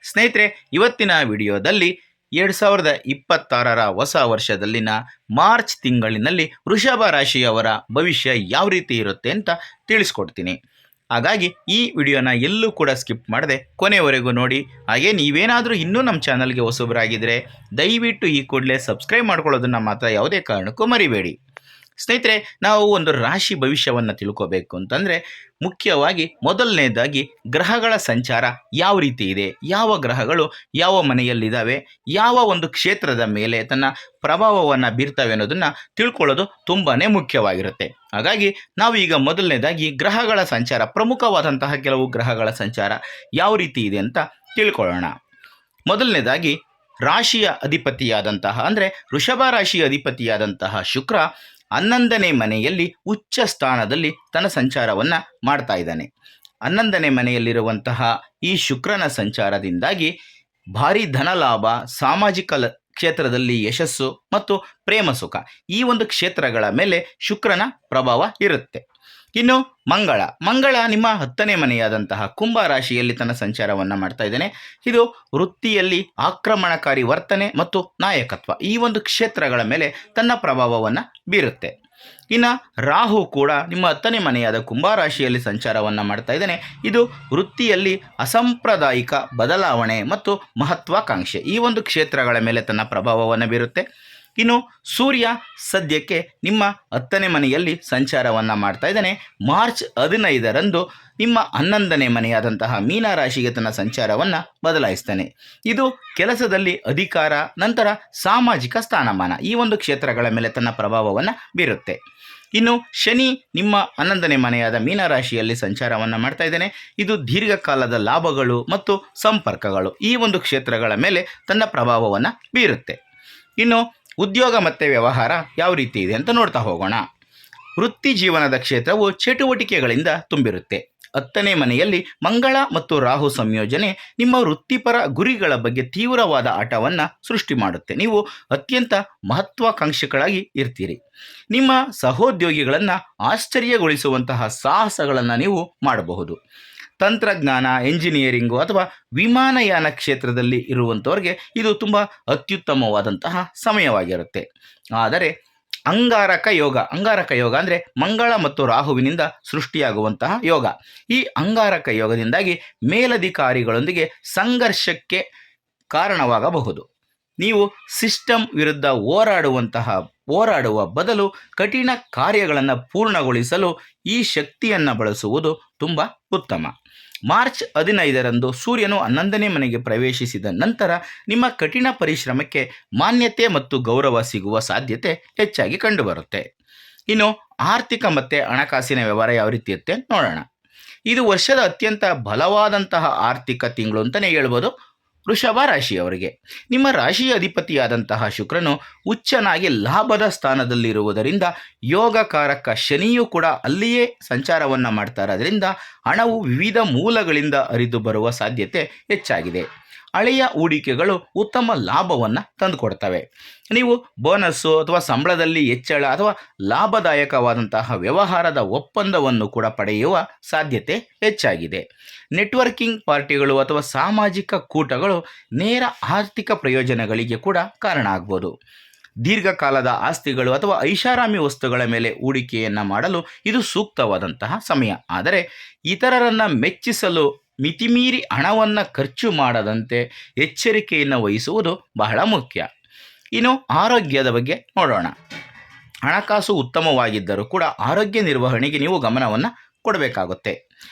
ಸ್ನೇಹಿತರೆ, ಇವತ್ತಿನ ವಿಡಿಯೋದಲ್ಲಿ 2026ರ ಹೊಸ ವರ್ಷದಲ್ಲಿನ ಮಾರ್ಚ್ ತಿಂಗಳಿನಲ್ಲಿ ವೃಷಭ ರಾಶಿಯವರ ಭವಿಷ್ಯ ಯಾವ ರೀತಿ ಇರುತ್ತೆ ಅಂತ ತಿಳಿಸ್ಕೊಡ್ತೀನಿ. ಹಾಗಾಗಿ ಈ ವಿಡಿಯೋನ ಎಲ್ಲೂ ಕೂಡ ಸ್ಕಿಪ್ ಮಾಡದೆ ಕೊನೆವರೆಗೂ ನೋಡಿ. ಹಾಗೆ ನೀವೇನಾದರೂ ಇನ್ನೂ ನಮ್ಮ ಚಾನಲ್ಗೆ ಹೊಸಬರಾಗಿದ್ದರೆ ದಯವಿಟ್ಟು ಈ ಕೂಡಲೇ ಸಬ್ಸ್ಕ್ರೈಬ್ ಮಾಡ್ಕೊಳ್ಳೋದನ್ನು ಮಾತ್ರ ಯಾವುದೇ ಕಾರಣಕ್ಕೂ ಮರಿಬೇಡಿ. ಸ್ನೇಹಿತರೆ, ನಾವು ಒಂದು ರಾಶಿ ಭವಿಷ್ಯವನ್ನು ತಿಳ್ಕೋಬೇಕು ಅಂತಂದರೆ ಮುಖ್ಯವಾಗಿ ಮೊದಲನೇದಾಗಿ ಗ್ರಹಗಳ ಸಂಚಾರ ಯಾವ ರೀತಿ ಇದೆ, ಯಾವ ಗ್ರಹಗಳು ಯಾವ ಮನೆಯಲ್ಲಿದ್ದಾವೆ, ಯಾವ ಒಂದು ಕ್ಷೇತ್ರದ ಮೇಲೆ ತನ್ನ ಪ್ರಭಾವವನ್ನು ಬೀರ್ತವೆ ಅನ್ನೋದನ್ನು ತಿಳ್ಕೊಳ್ಳೋದು ತುಂಬಾ ಮುಖ್ಯವಾಗಿರುತ್ತೆ. ಹಾಗಾಗಿ ನಾವು ಈಗ ಮೊದಲನೇದಾಗಿ ಗ್ರಹಗಳ ಸಂಚಾರ, ಪ್ರಮುಖವಾದಂತಹ ಕೆಲವು ಗ್ರಹಗಳ ಸಂಚಾರ ಯಾವ ರೀತಿ ಇದೆ ಅಂತ ತಿಳ್ಕೊಳ್ಳೋಣ. ಮೊದಲನೇದಾಗಿ ರಾಶಿಯ ಅಧಿಪತಿಯಾದಂತಹ ಅಂದರೆ ವೃಷಭ ರಾಶಿಯ ಅಧಿಪತಿಯಾದಂತಹ ಶುಕ್ರ 11ನೇ ಮನೆಯಲ್ಲಿ ಉಚ್ಚ ಸ್ಥಾನದಲ್ಲಿ ತನ್ನ ಸಂಚಾರವನ್ನು ಮಾಡ್ತಾ ಇದ್ದಾನೆ. 11ನೇ ಮನೆಯಲ್ಲಿರುವಂತಹ ಈ ಶುಕ್ರನ ಸಂಚಾರದಿಂದಾಗಿ ಭಾರಿ ಧನಲಾಭ, ಸಾಮಾಜಿಕ ಕ್ಷೇತ್ರದಲ್ಲಿ ಯಶಸ್ಸು ಮತ್ತು ಪ್ರೇಮ ಸುಖ, ಈ ಒಂದು ಕ್ಷೇತ್ರಗಳ ಮೇಲೆ ಶುಕ್ರನ ಪ್ರಭಾವ ಇರುತ್ತೆ. ಇನ್ನು ಮಂಗಳ ನಿಮ್ಮ 10ನೇ ಮನೆಯಾದಂತಹ ಕುಂಭ ರಾಶಿಯಲ್ಲಿ ತನ್ನ ಸಂಚಾರವನ್ನು ಮಾಡ್ತಾ ಇದ್ದಾನೆ. ಇದು ವೃತ್ತಿಯಲ್ಲಿ ಆಕ್ರಮಣಕಾರಿ ವರ್ತನೆ ಮತ್ತು ನಾಯಕತ್ವ, ಈ ಒಂದು ಕ್ಷೇತ್ರಗಳ ಮೇಲೆ ತನ್ನ ಪ್ರಭಾವವನ್ನು ಬೀರುತ್ತೆ. ಇನ್ನು ರಾಹು ಕೂಡ ನಿಮ್ಮ 10ನೇ ಮನೆಯಾದ ಕುಂಭ ರಾಶಿಯಲ್ಲಿ ಸಂಚಾರವನ್ನು ಮಾಡ್ತಾ ಇದ್ದಾನೆ. ಇದು ವೃತ್ತಿಯಲ್ಲಿ ಅಸಾಂಪ್ರದಾಯಿಕ ಬದಲಾವಣೆ ಮತ್ತು ಮಹತ್ವಾಕಾಂಕ್ಷೆ, ಈ ಒಂದು ಕ್ಷೇತ್ರಗಳ ಮೇಲೆ ತನ್ನ ಪ್ರಭಾವವನ್ನು ಬೀರುತ್ತೆ. ಇನ್ನು ಸೂರ್ಯ ಸದ್ಯಕ್ಕೆ ನಿಮ್ಮ 10ನೇ ಮನೆಯಲ್ಲಿ ಸಂಚಾರವನ್ನು ಮಾಡ್ತಾ ಇದ್ದಾನೆ. ಮಾರ್ಚ್ 15ರಂದು ನಿಮ್ಮ 11ನೇ ಮನೆಯಾದಂತಹ ಮೀನ ರಾಶಿಗೆ ತನ್ನ ಸಂಚಾರವನ್ನು ಬದಲಾಯಿಸ್ತಾನೆ. ಇದು ಕೆಲಸದಲ್ಲಿ ಅಧಿಕಾರ, ನಂತರ ಸಾಮಾಜಿಕ ಸ್ಥಾನಮಾನ, ಈ ಒಂದು ಕ್ಷೇತ್ರಗಳ ಮೇಲೆ ತನ್ನ ಪ್ರಭಾವವನ್ನು ಬೀರುತ್ತೆ. ಇನ್ನು ಶನಿ ನಿಮ್ಮ 11ನೇ ಮನೆಯಾದ ಮೀನರಾಶಿಯಲ್ಲಿ ಸಂಚಾರವನ್ನು ಮಾಡ್ತಾ ಇದ್ದಾನೆ. ಇದು ದೀರ್ಘಕಾಲದ ಲಾಭಗಳು ಮತ್ತು ಸಂಪರ್ಕಗಳು, ಈ ಒಂದು ಕ್ಷೇತ್ರಗಳ ಮೇಲೆ ತನ್ನ ಪ್ರಭಾವವನ್ನು ಬೀರುತ್ತೆ. ಇನ್ನು ಉದ್ಯೋಗ ಮತ್ತು ವ್ಯವಹಾರ ಯಾವ ರೀತಿ ಇದೆ ಅಂತ ನೋಡ್ತಾ ಹೋಗೋಣ. ವೃತ್ತಿ ಜೀವನದ ಕ್ಷೇತ್ರವು ಚಟುವಟಿಕೆಗಳಿಂದ ತುಂಬಿರುತ್ತೆ. 10ನೇ ಮನೆಯಲ್ಲಿ ಮಂಗಳ ಮತ್ತು ರಾಹು ಸಂಯೋಜನೆ ನಿಮ್ಮ ವೃತ್ತಿಪರ ಗುರಿಗಳ ಬಗ್ಗೆ ತೀವ್ರವಾದ ಆಟವನ್ನು ಸೃಷ್ಟಿ ಮಾಡುತ್ತೆ. ನೀವು ಅತ್ಯಂತ ಮಹತ್ವಾಕಾಂಕ್ಷಿಗಳಾಗಿ ಇರ್ತೀರಿ. ನಿಮ್ಮ ಸಹೋದ್ಯೋಗಿಗಳನ್ನು ಆಶ್ಚರ್ಯಗೊಳಿಸುವಂತಹ ಸಾಹಸಗಳನ್ನು ನೀವು ಮಾಡಬಹುದು. ತಂತ್ರಜ್ಞಾನ, ಎಂಜಿನಿಯರಿಂಗು ಅಥವಾ ವಿಮಾನಯಾನ ಕ್ಷೇತ್ರದಲ್ಲಿ ಇರುವಂಥವ್ರಿಗೆ ಇದು ತುಂಬ ಅತ್ಯುತ್ತಮವಾದಂತಹ ಸಮಯವಾಗಿರುತ್ತೆ. ಆದರೆ ಅಂಗಾರಕ ಯೋಗ ಅಂದರೆ ಮಂಗಳ ಮತ್ತು ರಾಹುವಿನಿಂದ ಸೃಷ್ಟಿಯಾಗುವಂತಹ ಯೋಗ. ಈ ಅಂಗಾರಕ ಯೋಗದಿಂದಾಗಿ ಮೇಲಧಿಕಾರಿಗಳೊಂದಿಗೆ ಸಂಘರ್ಷಕ್ಕೆ ಕಾರಣವಾಗಬಹುದು. ನೀವು ಸಿಸ್ಟಮ್ ವಿರುದ್ಧ ಹೋರಾಡುವ ಬದಲು ಕಠಿಣ ಕಾರ್ಯಗಳನ್ನು ಪೂರ್ಣಗೊಳಿಸಲು ಈ ಶಕ್ತಿಯನ್ನು ಬಳಸುವುದು ತುಂಬ ಉತ್ತಮ. ಮಾರ್ಚ್ 15ರಂದು ಸೂರ್ಯನು 11ನೇ ಮನೆಗೆ ಪ್ರವೇಶಿಸಿದ ನಂತರ ನಿಮ್ಮ ಕಠಿಣ ಪರಿಶ್ರಮಕ್ಕೆ ಮಾನ್ಯತೆ ಮತ್ತು ಗೌರವ ಸಿಗುವ ಸಾಧ್ಯತೆ ಹೆಚ್ಚಾಗಿ ಕಂಡುಬರುತ್ತೆ. ಇನ್ನು ಆರ್ಥಿಕ ಮತ್ತು ಹಣಕಾಸಿನ ವ್ಯವಹಾರ ಯಾವ ರೀತಿ ಇರುತ್ತೆ ನೋಡೋಣ. ಇದು ವರ್ಷದ ಅತ್ಯಂತ ಬಲವಾದಂತಹ ಆರ್ಥಿಕ ತಿಂಗಳು ಅಂತಲೇ ಹೇಳ್ಬೋದು ವೃಷಭ ರಾಶಿಯವರಿಗೆ. ನಿಮ್ಮ ರಾಶಿಯ ಅಧಿಪತಿಯಾದಂತಹ ಶುಕ್ರನು ಉಚ್ಚನಾಗಿ ಲಾಭದ ಸ್ಥಾನದಲ್ಲಿರುವುದರಿಂದ ಯೋಗಕಾರಕ ಶನಿಯೂ ಕೂಡ ಅಲ್ಲಿಯೇ ಸಂಚಾರವನ್ನು ಮಾಡ್ತಾ ಇರೋದ್ರಿಂದ ಹಣವು ವಿವಿಧ ಮೂಲಗಳಿಂದ ಹರಿದು ಬರುವ ಸಾಧ್ಯತೆ ಹೆಚ್ಚಾಗಿದೆ. ಹಳೆಯ ಹೂಡಿಕೆಗಳು ಉತ್ತಮ ಲಾಭವನ್ನು ತಂದುಕೊಡ್ತವೆ. ನೀವು ಬೋನಸ್ಸು ಅಥವಾ ಸಂಬಳದಲ್ಲಿ ಹೆಚ್ಚಳ ಅಥವಾ ಲಾಭದಾಯಕವಾದಂತಹ ವ್ಯವಹಾರದ ಒಪ್ಪಂದವನ್ನು ಕೂಡ ಪಡೆಯುವ ಸಾಧ್ಯತೆ ಹೆಚ್ಚಾಗಿದೆ. ನೆಟ್ವರ್ಕಿಂಗ್ ಪಾರ್ಟಿಗಳು ಅಥವಾ ಸಾಮಾಜಿಕ ಕೂಟಗಳು ನೇರ ಆರ್ಥಿಕ ಪ್ರಯೋಜನಗಳಿಗೆ ಕೂಡ ಕಾರಣ ಆಗ್ಬೋದು. ದೀರ್ಘಕಾಲದ ಆಸ್ತಿಗಳು ಅಥವಾ ಐಷಾರಾಮಿ ವಸ್ತುಗಳ ಮೇಲೆ ಹೂಡಿಕೆಯನ್ನು ಮಾಡಲು ಇದು ಸೂಕ್ತವಾದಂತಹ ಸಮಯ. ಆದರೆ ಇತರರನ್ನು ಮೆಚ್ಚಿಸಲು ಮಿತಿಮೀರಿ ಹಣವನ್ನು ಖರ್ಚು ಮಾಡದಂತೆ ಎಚ್ಚರಿಕೆಯನ್ನು ವಹಿಸುವುದು ಬಹಳ ಮುಖ್ಯ. ಇನ್ನು ಆರೋಗ್ಯದ ಬಗ್ಗೆ ನೋಡೋಣ. ಹಣಕಾಸು ಉತ್ತಮವಾಗಿದ್ದರೂ ಕೂಡ ಆರೋಗ್ಯ ನಿರ್ವಹಣೆಗೆ ನೀವು ಗಮನವನ್ನು ಕೊಡಬೇಕಾಗುತ್ತೆ.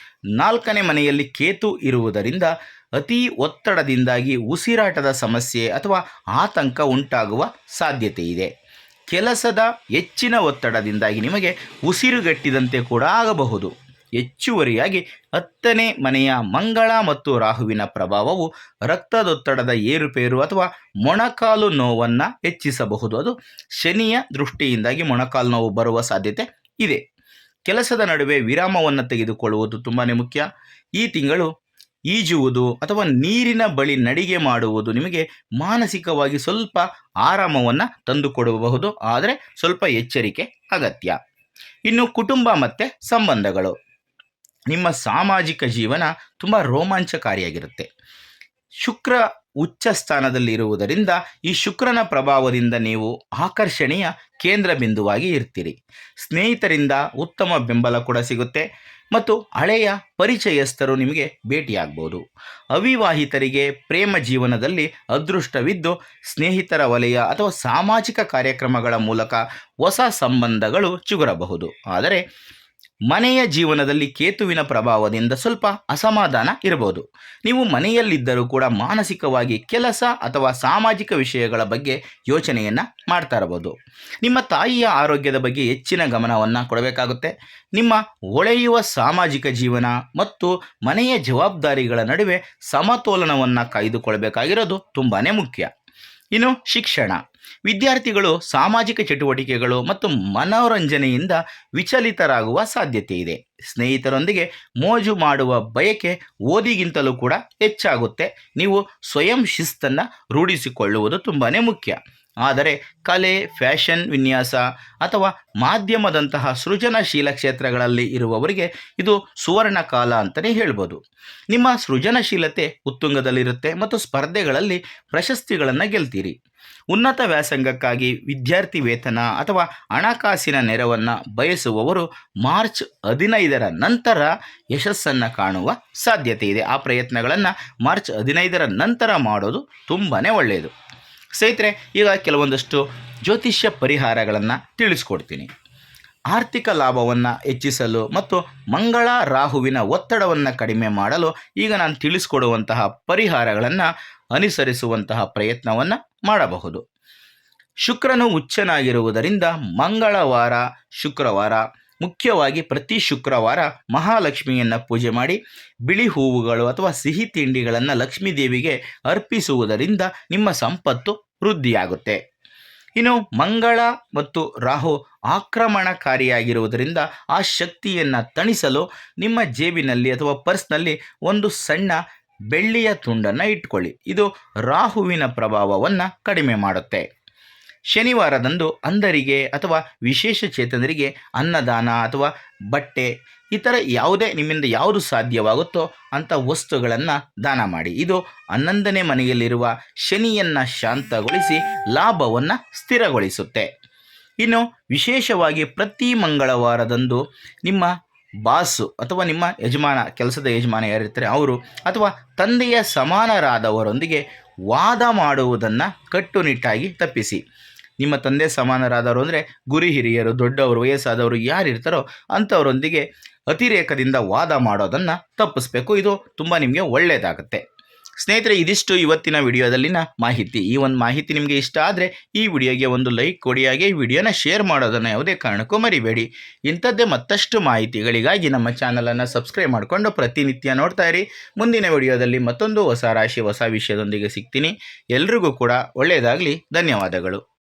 4ನೇ ಮನೆಯಲ್ಲಿ ಕೇತು ಇರುವುದರಿಂದ ಅತಿ ಒತ್ತಡದಿಂದಾಗಿ ಉಸಿರಾಟದ ಸಮಸ್ಯೆ ಅಥವಾ ಆತಂಕ ಉಂಟಾಗುವ ಸಾಧ್ಯತೆ ಇದೆ. ಕೆಲಸದ ಹೆಚ್ಚಿನ ಒತ್ತಡದಿಂದಾಗಿ ನಿಮಗೆ ಉಸಿರುಗಟ್ಟಿದಂತೆ ಕೂಡ ಆಗಬಹುದು. ಹೆಚ್ಚುವರಿಯಾಗಿ 10ನೇ ಮನೆಯ ಮಂಗಳ ಮತ್ತು ರಾಹುವಿನ ಪ್ರಭಾವವು ರಕ್ತದೊತ್ತಡದ ಏರುಪೇರು ಅಥವಾ ಮೊಣಕಾಲು ನೋವನ್ನು ಹೆಚ್ಚಿಸಬಹುದು. ಅದು ಶನಿಯ ದೃಷ್ಟಿಯಿಂದಾಗಿ ಮೊಣಕಾಲು ನೋವು ಬರುವ ಸಾಧ್ಯತೆ ಇದೆ. ಕೆಲಸದ ನಡುವೆ ವಿರಾಮವನ್ನು ತೆಗೆದುಕೊಳ್ಳುವುದು ತುಂಬಾ ಮುಖ್ಯ. ಈ ತಿಂಗಳು ಈಜುವುದು ಅಥವಾ ನೀರಿನ ಬಳಿ ನಡಿಗೆ ಮಾಡುವುದು ನಿಮಗೆ ಮಾನಸಿಕವಾಗಿ ಸ್ವಲ್ಪ ಆರಾಮವನ್ನು ತಂದುಕೊಡಬಹುದು, ಆದರೆ ಸ್ವಲ್ಪ ಎಚ್ಚರಿಕೆ ಅಗತ್ಯ. ಇನ್ನು ಕುಟುಂಬ ಮತ್ತು ಸಂಬಂಧಗಳು, ನಿಮ್ಮ ಸಾಮಾಜಿಕ ಜೀವನ ತುಂಬ ರೋಮಾಂಚಕಾರಿಯಾಗಿರುತ್ತೆ. ಶುಕ್ರ ಉಚ್ಚ ಸ್ಥಾನದಲ್ಲಿ ಇರುವುದರಿಂದ ಈ ಶುಕ್ರನ ಪ್ರಭಾವದಿಂದ ನೀವು ಆಕರ್ಷಣೆಯ ಕೇಂದ್ರ ಬಿಂದುವಾಗಿ ಇರ್ತೀರಿ. ಸ್ನೇಹಿತರಿಂದ ಉತ್ತಮ ಬೆಂಬಲ ಕೂಡ ಸಿಗುತ್ತೆ ಮತ್ತು ಹಳೆಯ ಪರಿಚಯಸ್ಥರು ನಿಮಗೆ ಭೇಟಿಯಾಗ್ಬೋದು. ಅವಿವಾಹಿತರಿಗೆ ಪ್ರೇಮ ಜೀವನದಲ್ಲಿ ಅದೃಷ್ಟವಿದ್ದು ಸ್ನೇಹಿತರ ವಲಯ ಅಥವಾ ಸಾಮಾಜಿಕ ಕಾರ್ಯಕ್ರಮಗಳ ಮೂಲಕ ಹೊಸ ಸಂಬಂಧಗಳು ಚಿಗುರಬಹುದು. ಆದರೆ ಮನೆಯ ಜೀವನದಲ್ಲಿ ಕೇತುವಿನ ಪ್ರಭಾವದಿಂದ ಸ್ವಲ್ಪ ಅಸಮಾಧಾನ ಇರಬಹುದು. ನೀವು ಮನೆಯಲ್ಲಿದ್ದರೂ ಕೂಡ ಮಾನಸಿಕವಾಗಿ ಕೆಲಸ ಅಥವಾ ಸಾಮಾಜಿಕ ವಿಷಯಗಳ ಬಗ್ಗೆ ಯೋಚನೆಯನ್ನು ಮಾಡ್ತಾ ಇರಬಹುದು. ನಿಮ್ಮ ತಾಯಿಯ ಆರೋಗ್ಯದ ಬಗ್ಗೆ ಹೆಚ್ಚಿನ ಗಮನವನ್ನು ಕೊಡಬೇಕಾಗುತ್ತೆ. ನಿಮ್ಮ ಹೊಳೆಯುವ ಸಾಮಾಜಿಕ ಜೀವನ ಮತ್ತು ಮನೆಯ ಜವಾಬ್ದಾರಿಗಳ ನಡುವೆ ಸಮತೋಲನವನ್ನು ಕಾಯ್ದುಕೊಳ್ಬೇಕಾಗಿರೋದು ತುಂಬಾ ಮುಖ್ಯ. ಇನ್ನು ಶಿಕ್ಷಣ, ವಿದ್ಯಾರ್ಥಿಗಳು ಸಾಮಾಜಿಕ ಚಟುವಟಿಕೆಗಳು ಮತ್ತು ಮನೋರಂಜನೆಯಿಂದ ವಿಚಲಿತರಾಗುವ ಸಾಧ್ಯತೆ ಇದೆ. ಸ್ನೇಹಿತರೊಂದಿಗೆ ಮೋಜು ಮಾಡುವ ಬಯಕೆ ಓದಿಗಿಂತಲೂ ಕೂಡ ಹೆಚ್ಚಾಗುತ್ತೆ. ನೀವು ಸ್ವಯಂ ಶಿಸ್ತನ್ನು ರೂಢಿಸಿಕೊಳ್ಳುವುದು ತುಂಬಾ ಮುಖ್ಯ. ಆದರೆ ಕಲೆ, ಫ್ಯಾಷನ್, ವಿನ್ಯಾಸ ಅಥವಾ ಮಾಧ್ಯಮದಂತಹ ಸೃಜನಶೀಲ ಕ್ಷೇತ್ರಗಳಲ್ಲಿ ಇರುವವರಿಗೆ ಇದು ಸುವರ್ಣ ಕಾಲ ಅಂತಲೇ ಹೇಳ್ಬೋದು. ನಿಮ್ಮ ಸೃಜನಶೀಲತೆ ಉತ್ತುಂಗದಲ್ಲಿರುತ್ತೆ ಮತ್ತು ಸ್ಪರ್ಧೆಗಳಲ್ಲಿ ಪ್ರಶಸ್ತಿಗಳನ್ನು ಗೆಲ್ತೀರಿ. ಉನ್ನತ ವ್ಯಾಸಂಗಕ್ಕಾಗಿ ವಿದ್ಯಾರ್ಥಿ ವೇತನ ಅಥವಾ ಹಣಕಾಸಿನ ನೆರವನ್ನು ಬಯಸುವವರು ಮಾರ್ಚ್ 15ರ ನಂತರ ಯಶಸ್ಸನ್ನು ಕಾಣುವ ಸಾಧ್ಯತೆ ಇದೆ. ಆ ಪ್ರಯತ್ನಗಳನ್ನು ಮಾರ್ಚ್ 15ರ ನಂತರ ಮಾಡೋದು ತುಂಬಾ ಒಳ್ಳೆಯದು. ಸ್ನೇಹಿತರೆ, ಈಗ ಕೆಲವೊಂದಷ್ಟು ಜ್ಯೋತಿಷ್ಯ ಪರಿಹಾರಗಳನ್ನು ತಿಳಿಸ್ಕೊಡ್ತೀನಿ. ಆರ್ಥಿಕ ಲಾಭವನ್ನು ಹೆಚ್ಚಿಸಲು ಮತ್ತು ಮಂಗಳ ರಾಹುವಿನ ಒತ್ತಡವನ್ನು ಕಡಿಮೆ ಮಾಡಲು ಈಗ ನಾನು ತಿಳಿಸ್ಕೊಡುವಂತಹ ಪರಿಹಾರಗಳನ್ನು ಅನುಸರಿಸುವಂತಹ ಪ್ರಯತ್ನವನ್ನು ಮಾಡಬಹುದು. ಶುಕ್ರನು ಉಚ್ಚನಾಗಿರುವುದರಿಂದ ಮಂಗಳವಾರ, ಶುಕ್ರವಾರ ಮುಖ್ಯವಾಗಿ ಪ್ರತಿ ಶುಕ್ರವಾರ ಮಹಾಲಕ್ಷ್ಮಿಯನ್ನು ಪೂಜೆ ಮಾಡಿ ಬಿಳಿ ಹೂವುಗಳು ಅಥವಾ ಸಿಹಿ ತಿಂಡಿಗಳನ್ನು ಲಕ್ಷ್ಮೀ ದೇವಿಗೆ ಅರ್ಪಿಸುವುದರಿಂದ ನಿಮ್ಮ ಸಂಪತ್ತು ವೃದ್ಧಿಯಾಗುತ್ತೆ. ಇನ್ನು ಮಂಗಳ ಮತ್ತು ರಾಹು ಆಕ್ರಮಣಕಾರಿಯಾಗಿರುವುದರಿಂದ ಆ ಶಕ್ತಿಯನ್ನು ತಣಿಸಲು ನಿಮ್ಮ ಜೇಬಿನಲ್ಲಿ ಅಥವಾ ಪರ್ಸ್ನಲ್ಲಿ ಒಂದು ಸಣ್ಣ ಬೆಳ್ಳಿಯ ತುಂಡನ್ನು ಇಟ್ಕೊಳ್ಳಿ. ಇದು ರಾಹುವಿನ ಪ್ರಭಾವವನ್ನು ಕಡಿಮೆ ಮಾಡುತ್ತೆ. ಶನಿವಾರದಂದು ಅಂಧರಿಗೆ ಅಥವಾ ವಿಶೇಷ ಚೇತನರಿಗೆ ಅನ್ನದಾನ ಅಥವಾ ಬಟ್ಟೆ ಇತರ ಯಾವುದೇ ನಿಮ್ಮಿಂದ ಯಾವುದು ಸಾಧ್ಯವಾಗುತ್ತೋ ಅಂಥ ವಸ್ತುಗಳನ್ನು ದಾನ ಮಾಡಿ. ಇದು 11ನೇ ಮನೆಯಲ್ಲಿರುವ ಶನಿಯನ್ನು ಶಾಂತಗೊಳಿಸಿ ಲಾಭವನ್ನು ಸ್ಥಿರಗೊಳಿಸುತ್ತೆ. ಇನ್ನು ವಿಶೇಷವಾಗಿ ಪ್ರತಿ ಮಂಗಳವಾರದಂದು ನಿಮ್ಮ ಬಾಸು ಅಥವಾ ನಿಮ್ಮ ಯಜಮಾನ, ಕೆಲಸದ ಯಜಮಾನ ಯಾರಿರ್ತಾರೆ ಅವರು ಅಥವಾ ತಂದೆಯ ಸಮಾನರಾದವರೊಂದಿಗೆ ವಾದ ಮಾಡುವುದನ್ನು ಕಟ್ಟುನಿಟ್ಟಾಗಿ ತಪ್ಪಿಸಿ. ನಿಮ್ಮ ತಂದೆ ಸಮಾನರಾದವರು ಅಂದರೆ ಗುರು ಹಿರಿಯರು, ದೊಡ್ಡವರು, ವಯಸ್ಸಾದವರು ಯಾರಿರ್ತಾರೋ ಅಂಥವರೊಂದಿಗೆ ಅತಿರೇಕದಿಂದ ವಾದ ಮಾಡೋದನ್ನು ತಪ್ಪಿಸ್ಬೇಕು. ಇದು ತುಂಬ ನಿಮಗೆ ಒಳ್ಳೆಯದಾಗುತ್ತೆ. ಸ್ನೇಹಿತರೆ, ಇದಿಷ್ಟು ಇವತ್ತಿನ ವಿಡಿಯೋದಲ್ಲಿನ ಮಾಹಿತಿ. ಈ ಒಂದು ಮಾಹಿತಿ ನಿಮಗೆ ಇಷ್ಟ ಆದರೆ ಈ ವಿಡಿಯೋಗೆ ಒಂದು ಲೈಕ್ ಕೊಡಿ. ಹಾಗೆ ಈ ವಿಡಿಯೋನ ಶೇರ್ ಮಾಡೋದನ್ನು ಯಾವುದೇ ಕಾರಣಕ್ಕೂ ಮರಿಬೇಡಿ. ಇಂಥದ್ದೇ ಮತ್ತಷ್ಟು ಮಾಹಿತಿಗಳಿಗಾಗಿ ನಮ್ಮ ಚಾನಲನ್ನು ಸಬ್ಸ್ಕ್ರೈಬ್ ಮಾಡಿಕೊಂಡು ಪ್ರತಿನಿತ್ಯ ನೋಡ್ತಾ ಇರಿ. ಮುಂದಿನ ವಿಡಿಯೋದಲ್ಲಿ ಮತ್ತೊಂದು ಹೊಸ ರಾಶಿ ಹೊಸ ವಿಷಯದೊಂದಿಗೆ ಸಿಗ್ತೀನಿ. ಎಲ್ರಿಗೂ ಕೂಡ ಒಳ್ಳೆಯದಾಗಲಿ. ಧನ್ಯವಾದಗಳು.